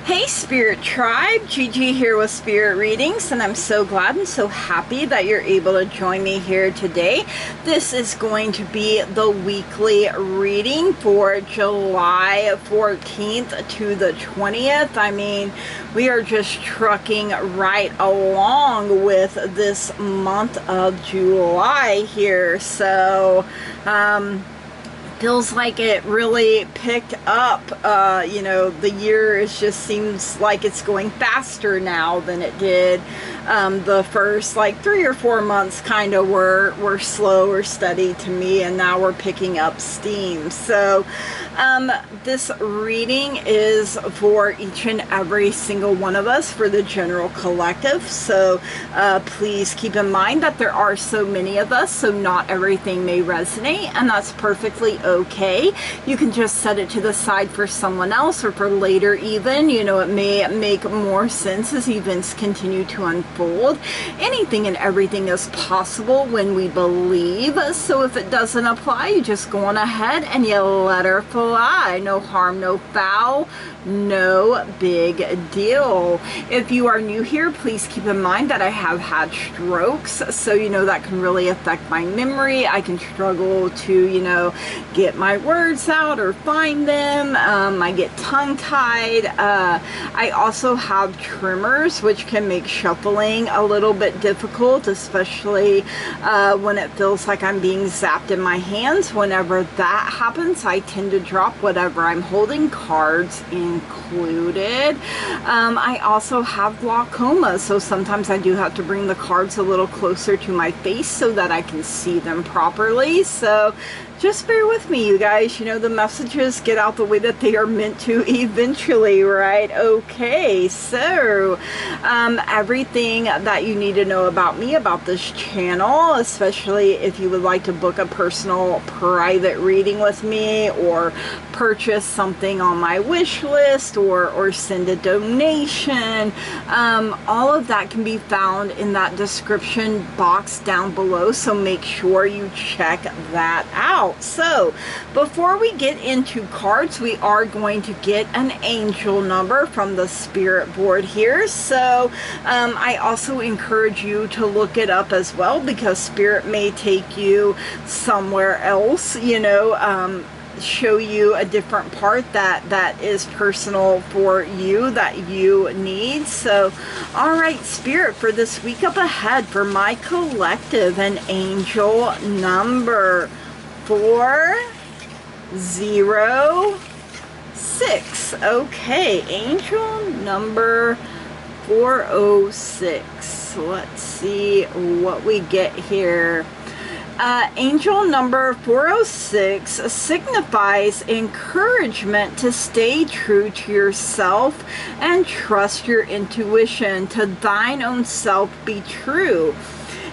Hey Spirit Tribe, Gigi here with Spirit Readings, and I'm so glad and so happy that you're able to join me here today. This is going to be the weekly reading for July 14th to the 20th. I mean, we are just trucking right along with this month of July here. So, feels like it really picked up. The year just seems like it's going faster now than it did. The first like 3 or 4 months kind of were slow or steady to me, and now we're picking up steam. So this reading is for each and every single one of us, for the general collective. So please keep in mind that there are so many of us, so not everything may resonate, and that's perfectly okay. You can just set it to the side for someone else or for later even. It may make more sense as events continue to unfold. Anything and everything is possible when we believe. So if it doesn't apply, you just go on ahead and you let her fly. No harm, no foul. No big deal. If you are new here, please keep in mind that I have had strokes, so that can really affect my memory. I can struggle to get my words out or find them. I get tongue-tied. I also have tremors, which can make shuffling a little bit difficult, especially when it feels like I'm being zapped in my hands. Whenever that happens, I tend to drop whatever I'm holding, cards included. I also have glaucoma, so sometimes I do have to bring the cards a little closer to my face so that I can see them properly. So just bear with me, you guys. The messages get out the way that they are meant to eventually, right? Okay, so everything that you need to know about me, about this channel, especially if you would like to book a personal private reading with me, or purchase something on my wish list, or send a donation, all of that can be found in that description box down below, so make sure you check that out. So before we get into cards, we are going to get an angel number from the spirit board here. So I also encourage you to look it up as well, because spirit may take you somewhere else, show you a different part that is personal for you, that you need. So all right, spirit, for this week up ahead for my collective, an angel number 406. Okay, angel number 406. Let's see what we get here. Angel number 406 signifies encouragement to stay true to yourself and trust your intuition. To thine own self be true.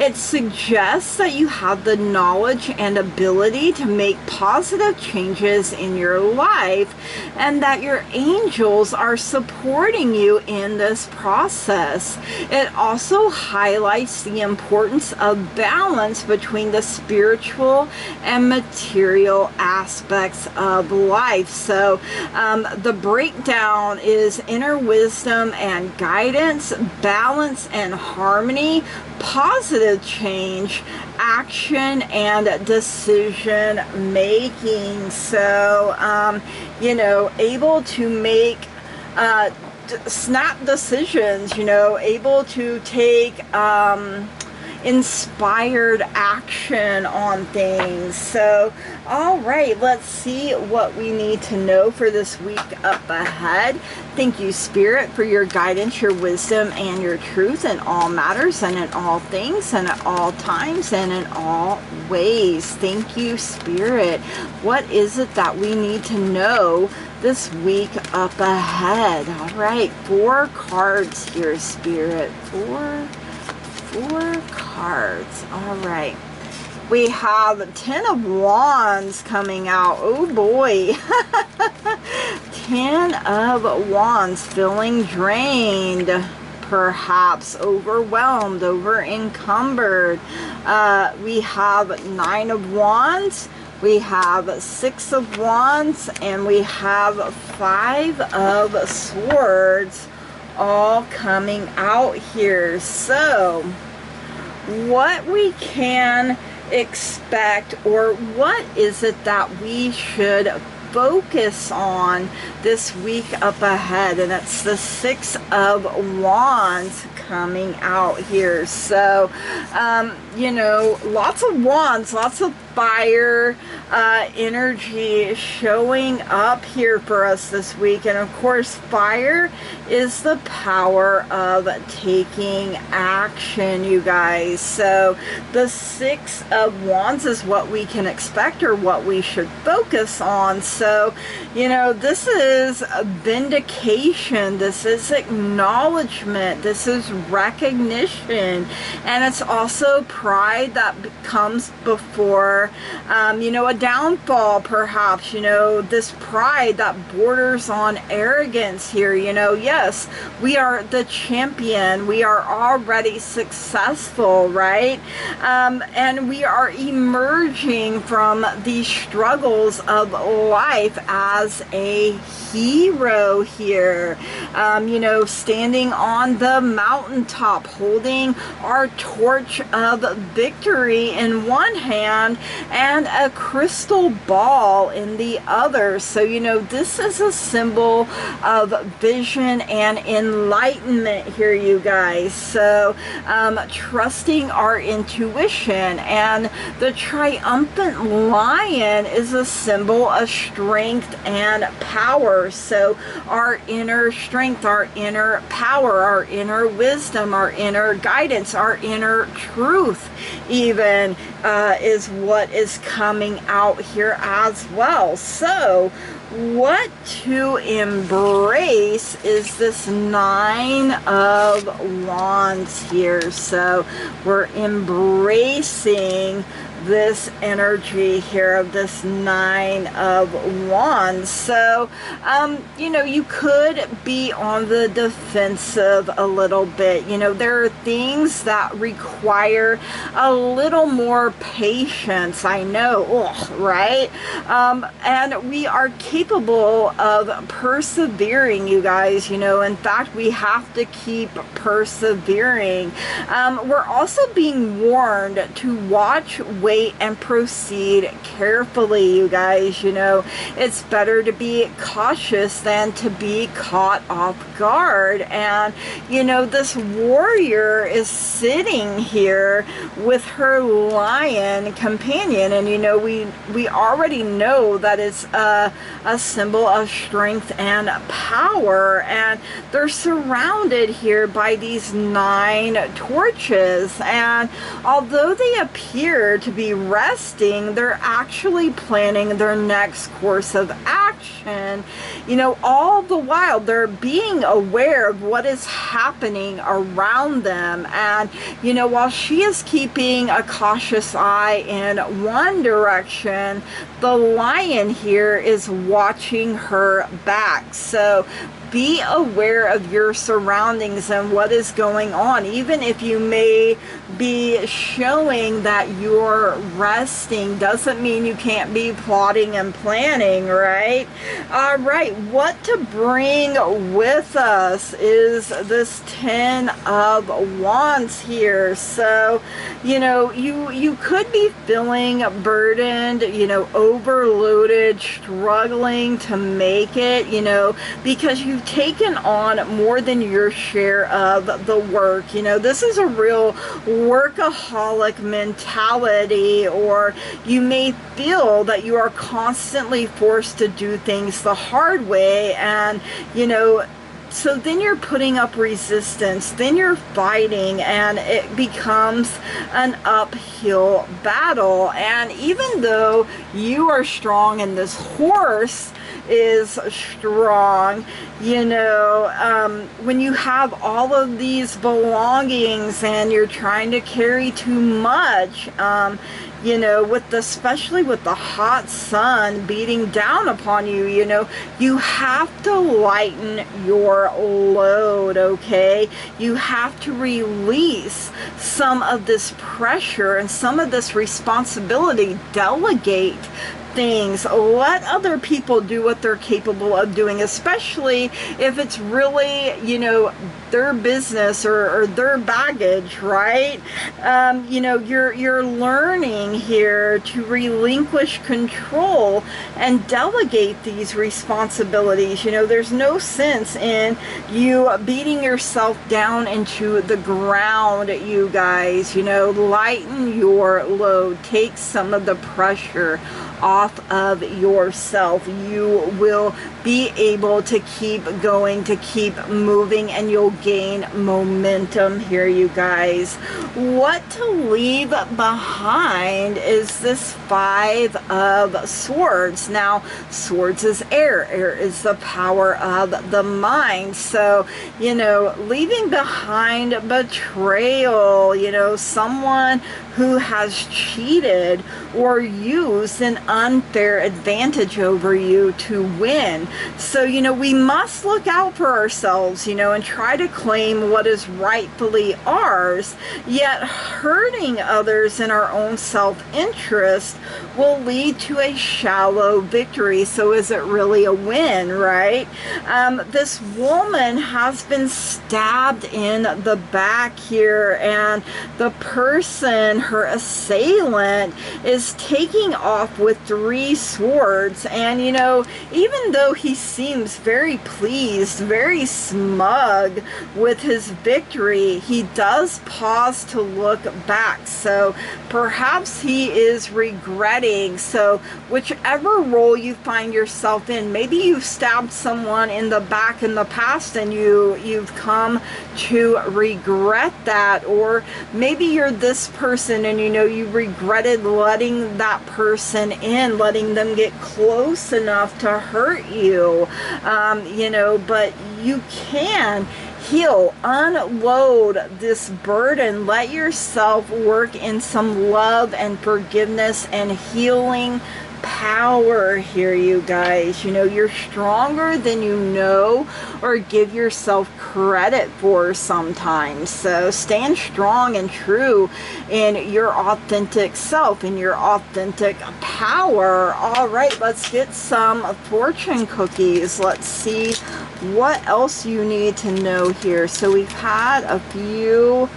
It suggests that you have the knowledge and ability to make positive changes in your life, and that your angels are supporting you in this process. It also highlights the importance of balance between the spiritual and material aspects of life. So the breakdown is inner wisdom and guidance, balance and harmony, positive change, action, and decision making. So able to make snap decisions, able to take inspired action on things. So all right, let's see what we need to know for this week up ahead. Thank you, spirit, for your guidance, your wisdom, and your truth in all matters and in all things and at all times and in all ways. Thank you, spirit. What is it that we need to know this week up ahead? All right, 4 cards here, spirit. Four cards. All right, we have 10 of Wands coming out. Oh boy. 10 of Wands, feeling drained, perhaps overwhelmed, over encumbered. We have 9 of Wands, we have 6 of Wands, and we have 5 of Swords all coming out here. So what we can expect, or what is it that we should focus on this week up ahead? And it's the 6 of Wands coming out here. So you know, lots of wands, lots of fire energy showing up here for us this week. And of course, fire is the power of taking action, you guys. So the 6 of Wands is what we can expect, or what we should focus on. So, you know, this is a vindication, this is acknowledgement, this is recognition, and it's also pride that comes before you know, a downfall, perhaps. You know, this pride that borders on arrogance here. You know, yes, we are the champion, we are already successful, right? And we are emerging from the struggles of life as a hero here. You know, standing on the mountaintop, holding our torch of victory in one hand and a crystal ball in the other. So, you know, this is a symbol of vision and enlightenment here, you guys. So trusting our intuition, and the triumphant lion is a symbol of strength and power. So our inner strength, our inner power, our inner wisdom, our inner guidance, our inner truth even is what is coming out here as well. So what to embrace is this 9 of Wands here. So we're embracing this energy here of this 9 of Wands. So you know, you could be on the defensive a little bit. You know, there are things that require a little more patience, I know, right? And we are capable of persevering, you guys. You know, in fact, we have to keep persevering. We're also being warned to watch, wait, and proceed carefully, you guys. You know, it's better to be cautious than to be caught off guard. And you know, this warrior is sitting here with her lion companion, and you know, we already know that it's a symbol of strength and power, and they're surrounded here by these 9 torches. And although they appear to be resting, they're actually planning their next course of action. You know, all the while they're being aware of what is happening around them. And you know, while she is keeping a cautious eye in one direction, the lion here is watching her back. So be aware of your surroundings and what is going on. Even if you may be showing that you're resting, doesn't mean you can't be plotting and planning, right? All right, what to bring with us is this 10 of Wands here. So, you know, you could be feeling burdened, you know, overloaded, struggling to make it, you know, because you've taken on more than your share of the work. You know, this is a real workaholic mentality, or you may feel that you are constantly forced to do things the hard way. And you know, so then you're putting up resistance, then you're fighting, and it becomes an uphill battle. And even though you are strong and this horse is strong, you know, when you have all of these belongings and you're trying to carry too much, you know, especially with the hot sun beating down upon you, you know, you have to lighten your load, okay? You have to release some of this pressure and some of this responsibility. Delegate things. Let other people do what they're capable of doing, especially if it's really, you know, their business or their baggage, right? You know, you're learning here to relinquish control and delegate these responsibilities. You know, there's no sense in you beating yourself down into the ground, you guys. You know, lighten your load. Take some of the pressure off of yourself. You will be able to keep going, to keep moving, and you'll gain momentum here, you guys. What to leave behind is this Five of Swords. Now, swords is air. Air is the power of the mind. So, you know, leaving behind betrayal, you know, someone who has cheated or used an unfair advantage over you to win. So, you know, we must look out for ourselves, you know, and try to claim what is rightfully ours, yet hurting others in our own self-interest will lead to a shallow victory. So is it really a win, right? This woman has been stabbed in the back here, and the person, her assailant, is taking off with 3 swords. And you know, even though he seems very pleased, very smug with his victory, he does pause to look back. So perhaps he is regretting. So whichever role you find yourself in, maybe you've stabbed someone in the back in the past and you've come to regret that, or maybe you're this person and you know you regretted letting that person in, letting them get close enough to hurt you, you know, but you can heal, unload this burden, let yourself work in some love and forgiveness and healing power here, you guys. You know, you're stronger than you know or give yourself credit for sometimes. So stand strong and true in your authentic self, in your authentic power. All right, let's get some fortune cookies. Let's see what else you need to know here. So we've had a few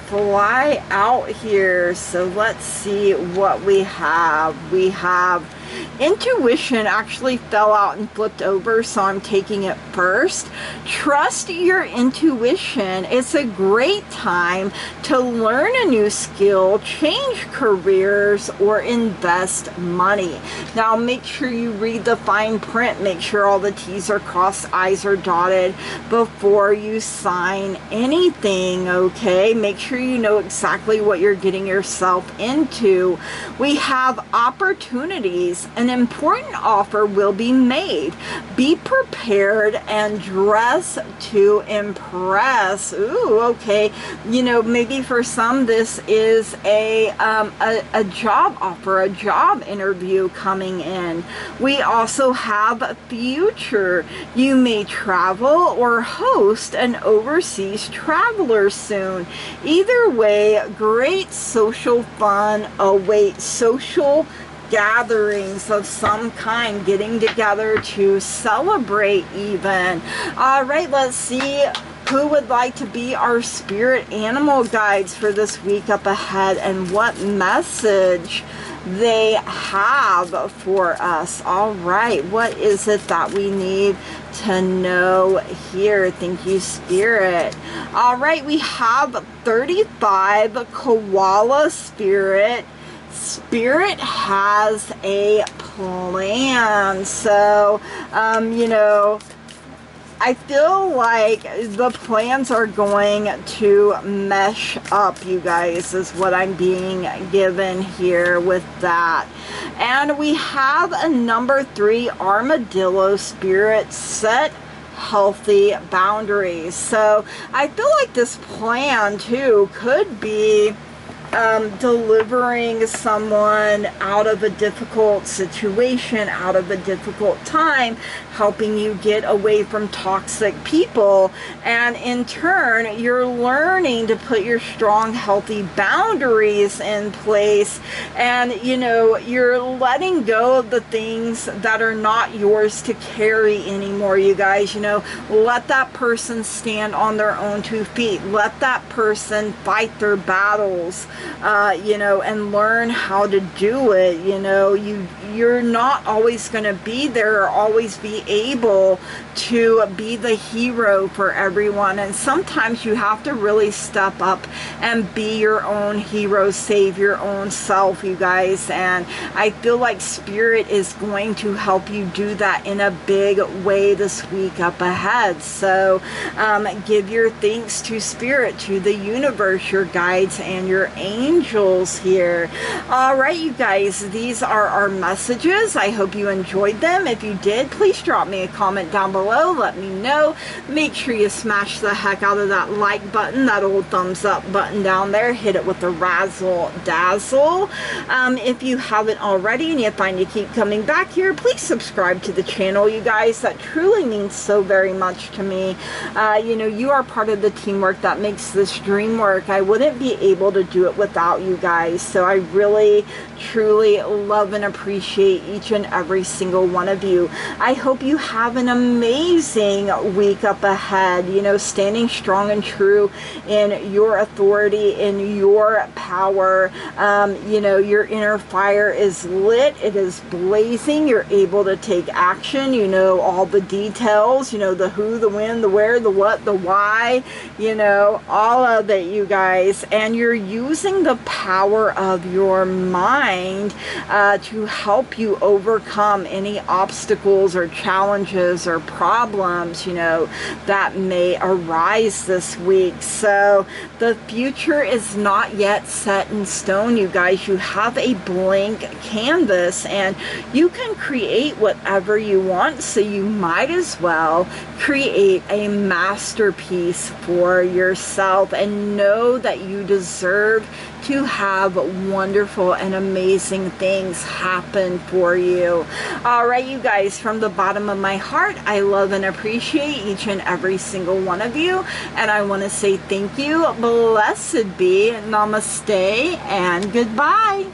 fly out here, so let's see what we have. We have intuition actually fell out and flipped over, so I'm taking it first. Trust your intuition. It's a great time to learn a new skill, change careers, or invest money. Now make sure you read the fine print, make sure all the T's are crossed, I's are dotted before you sign anything, okay? Make sure you know exactly what you're getting yourself into. We have opportunities. An important offer will be made. Be prepared and dress to impress. Ooh, okay. You know, maybe for some this is a job offer, a job interview coming in. We also have future. You may travel or host an overseas traveler soon. Either way, great social fun awaits. Social gatherings of some kind, getting together to celebrate even. All right, let's see who would like to be our spirit animal guides for this week up ahead and what message they have for us. All right, what is it that we need to know here? Thank you, Spirit. All right, we have 35 koala spirit. Spirit has a plan. So, you know, I feel like the plans are going to mesh up, you guys, is what I'm being given here with that. And we have a number 3 armadillo spirit. Set healthy boundaries. So I feel like this plan too could be delivering someone out of a difficult situation, out of a difficult time, helping you get away from toxic people. And in turn, you're learning to put your strong, healthy boundaries in place. And, you know, you're letting go of the things that are not yours to carry anymore, you guys. You know, let that person stand on their own 2 feet. Let that person fight their battles, you know, and learn how to do it. You know, you're not always going to be there or always be able to be the hero for everyone. And sometimes you have to really step up and be your own hero, save your own self, you guys. And I feel like Spirit is going to help you do that in a big way this week up ahead. So give your thanks to Spirit, to the universe, your guides, and your angels here. All right, you guys, these are our messages. I hope you enjoyed them. If you did, please drop me a comment down below. Let me know. Make sure you smash the heck out of that like button, that old thumbs up button down there. Hit it with the razzle dazzle. If you haven't already and you find you keep coming back here, please subscribe to the channel, you guys. That truly means so very much to me. You know, you are part of the teamwork that makes this dream work. I wouldn't be able to do it without you guys. So I really, truly love and appreciate each and every single one of you. I hope you have an amazing week up ahead, you know, standing strong and true in your authority, in your power. You know, your inner fire is lit, it is blazing, you're able to take action, you know all the details, you know, the who, the when, the where, the what, the why, you know, all of it, you guys. And you're using the power of your mind to help you overcome any obstacles or challenges or problems, you know, that may arise this week. So the future is not yet set in stone, you guys. You have a blank canvas and you can create whatever you want, so you might as well create a masterpiece for yourself and know that you deserve to have wonderful and amazing things happen for you. All right, you guys, from the bottom of my heart, I love and appreciate each and every single one of you, and I want to say thank you, blessed be, namaste, and goodbye.